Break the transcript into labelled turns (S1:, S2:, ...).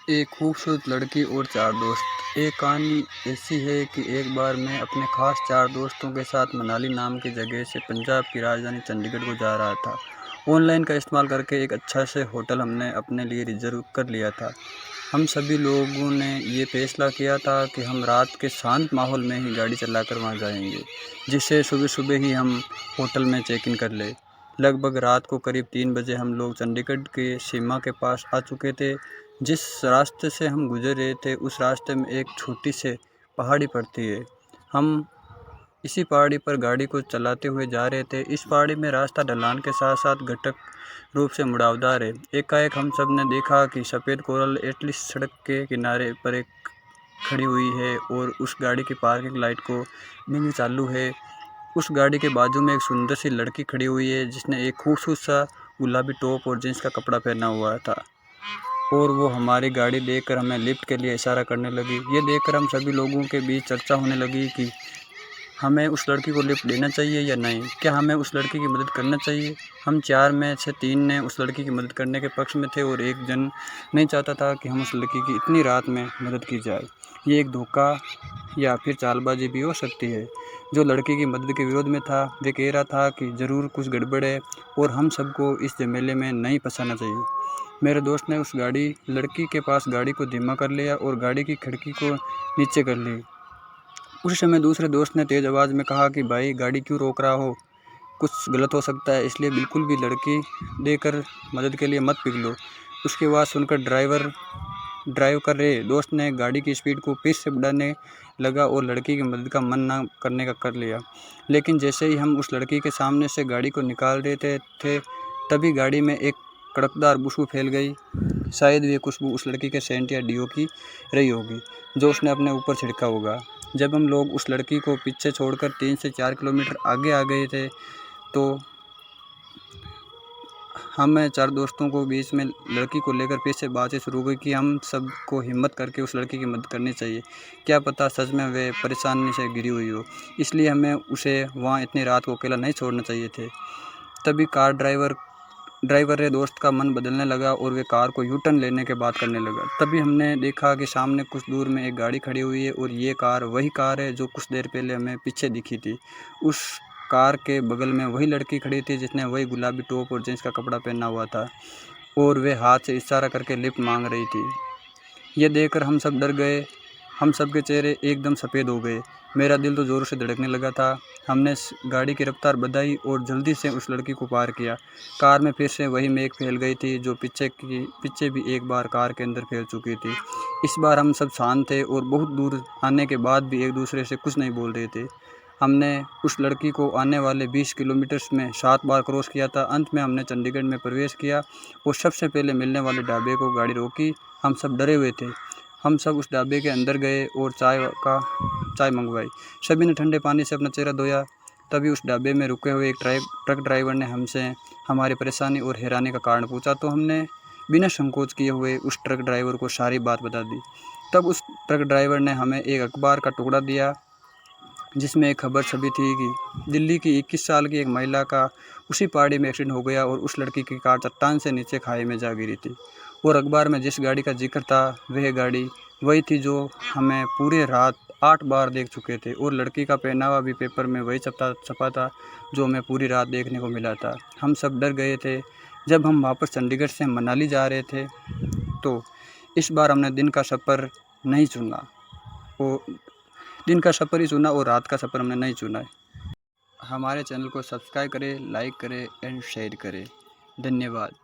S1: एक खूबसूरत लड़की और चार दोस्त। एक कहानी ऐसी है कि एक बार मैं अपने खास चार दोस्तों के साथ मनाली नाम की जगह से पंजाब की राजधानी चंडीगढ़ को जा रहा था। ऑनलाइन का इस्तेमाल करके एक अच्छा से होटल हमने अपने लिए रिजर्व कर लिया था। हम सभी लोगों ने ये फैसला किया था कि हम रात के शांत माहौल में ही गाड़ी चलाकर वहाँ जाएंगे, जिससे सुबह सुबह ही हम होटल में चेक इन कर ले। लगभग रात को करीब 3 बजे हम लोग चंडीगढ़ के सीमा के पास आ चुके थे। जिस रास्ते से हम गुजर रहे थे उस रास्ते में एक छोटी से पहाड़ी पड़ती है। हम इसी पहाड़ी पर गाड़ी को चलाते हुए जा रहे थे। इस पहाड़ी में रास्ता ढलान के साथ साथ घटक रूप से मुड़ावदार है। एकाएक हम सब ने देखा कि सफ़ेद कोरल एटलिस सड़क के किनारे पर एक खड़ी हुई है और उस गाड़ी की पार्किंग लाइट को बिजली चालू है। उस गाड़ी के बाजू में एक सुंदर सी लड़की खड़ी हुई है जिसने एक खूबसूरत सा गुलाबी टॉप और जींस का कपड़ा पहना हुआ था और वो हमारी गाड़ी देखकर हमें लिफ्ट के लिए इशारा करने लगी। ये देखकर हम सभी लोगों के बीच चर्चा होने लगी कि हमें उस लड़की को लिफ्ट देना चाहिए या नहीं, क्या हमें उस लड़की की मदद करना चाहिए। हम चार में से तीन ने उस लड़की की मदद करने के पक्ष में थे और एक जन नहीं चाहता था कि हम उस लड़की की इतनी रात में मदद की जाए। ये एक धोखा या फिर चालबाजी भी हो सकती है। जो लड़की की मदद के विरोध में था वे कह रहा था कि ज़रूर कुछ गड़बड़ है और हम सबको इस झमेले में नहीं फंसाना चाहिए। मेरे दोस्त ने उस लड़की के पास गाड़ी को धीमा कर लिया और गाड़ी की खिड़की को नीचे कर ली। उस समय दूसरे दोस्त ने तेज़ आवाज़ में कहा कि भाई गाड़ी क्यों रोक रहा हो, कुछ गलत हो सकता है, इसलिए बिल्कुल भी लड़की देकर मदद के लिए मत पिघलो। उसकी आवाज़ सुनकर ड्राइव कर रहे दोस्त ने गाड़ी की स्पीड को फिर से बढ़ाने लगा और लड़की की मदद का मन ना करने का कर लिया। लेकिन जैसे ही हम उस लड़की के सामने से गाड़ी को निकाल रहे थे तभी गाड़ी में एक कड़कदार खुशबू फैल गई। शायद ये खुशबू उस लड़की के सेंट या डीओ की रही होगी जो उसने अपने ऊपर छिड़का होगा। जब हम लोग उस लड़की को पीछे छोड़कर 3 से 4 किलोमीटर आगे आ गए थे तो हमें चार दोस्तों को बीच में लड़की को लेकर फिर से बातें शुरू हुई कि हम सबको हिम्मत करके उस लड़की की मदद करनी चाहिए। क्या पता सच में वे परेशानी से घिरी हुई हो, इसलिए हमें उसे वहाँ इतनी रात को अकेला नहीं छोड़ना चाहिए थे। तभी कार ड्राइवर रे दोस्त का मन बदलने लगा और वे कार को यू टर्न लेने के बात करने लगा। तभी हमने देखा कि सामने कुछ दूर में एक गाड़ी खड़ी हुई है और ये कार वही कार है जो कुछ देर पहले हमें पीछे दिखी थी। उस कार के बगल में वही लड़की खड़ी थी जिसने वही गुलाबी टॉप और जींस का कपड़ा पहना हुआ था और वे हाथ से इशारा करके लिफ्ट मांग रही थी। ये देखकर हम सब डर गए। हम सब के चेहरे एकदम सफ़ेद हो गए। मेरा दिल तो ज़ोर से धड़कने लगा था। हमने गाड़ी की रफ्तार बढ़ाई और जल्दी से उस लड़की को पार किया। कार में फिर से वही महक फैल गई थी जो पीछे भी एक बार कार के अंदर फैल चुकी थी। इस बार हम सब शांत थे और बहुत दूर आने के बाद भी एक दूसरे से कुछ नहीं बोल रहे थे। हमने उस लड़की को आने वाले 20 किलोमीटर्स में 7 बार क्रॉस किया था। अंत में हमने चंडीगढ़ में प्रवेश किया और सबसे पहले मिलने वाले ढाबे को गाड़ी रोकी। हम सब डरे हुए थे। हम सब उस ढाबे के अंदर गए और चाय मंगवाई। सभी ने ठंडे पानी से अपना चेहरा धोया। तभी उस ढाबे में रुके हुए एक ट्रक ड्राइवर ने हमसे हमारी परेशानी और हैरानी का कारण पूछा तो हमने बिना संकोच किए हुए उस ट्रक ड्राइवर को सारी बात बता दी। तब उस ट्रक ड्राइवर ने हमें एक अखबार का टुकड़ा दिया जिसमें एक खबर छपी थी कि दिल्ली की 21 साल की एक महिला का उसी पहाड़ी में एक्सीडेंट हो गया और उस लड़की की कार चट्टान से नीचे खाई में जा गिरी थी। और अखबार में जिस गाड़ी का जिक्र था वह गाड़ी वही थी जो हमें पूरे रात 8 बार देख चुके थे और लड़की का पहनावा भी पेपर में वही छपा था जो हमें पूरी रात देखने को मिला था। हम सब डर गए थे। जब हम वापस चंडीगढ़ से मनाली जा रहे थे तो इस बार हमने दिन का सफ़र नहीं चुना और दिन का सफ़र ही चुना और रात का सफ़र हमने नहीं चुना है। हमारे चैनल को सब्सक्राइब करें, लाइक करें एंड शेयर करें। धन्यवाद।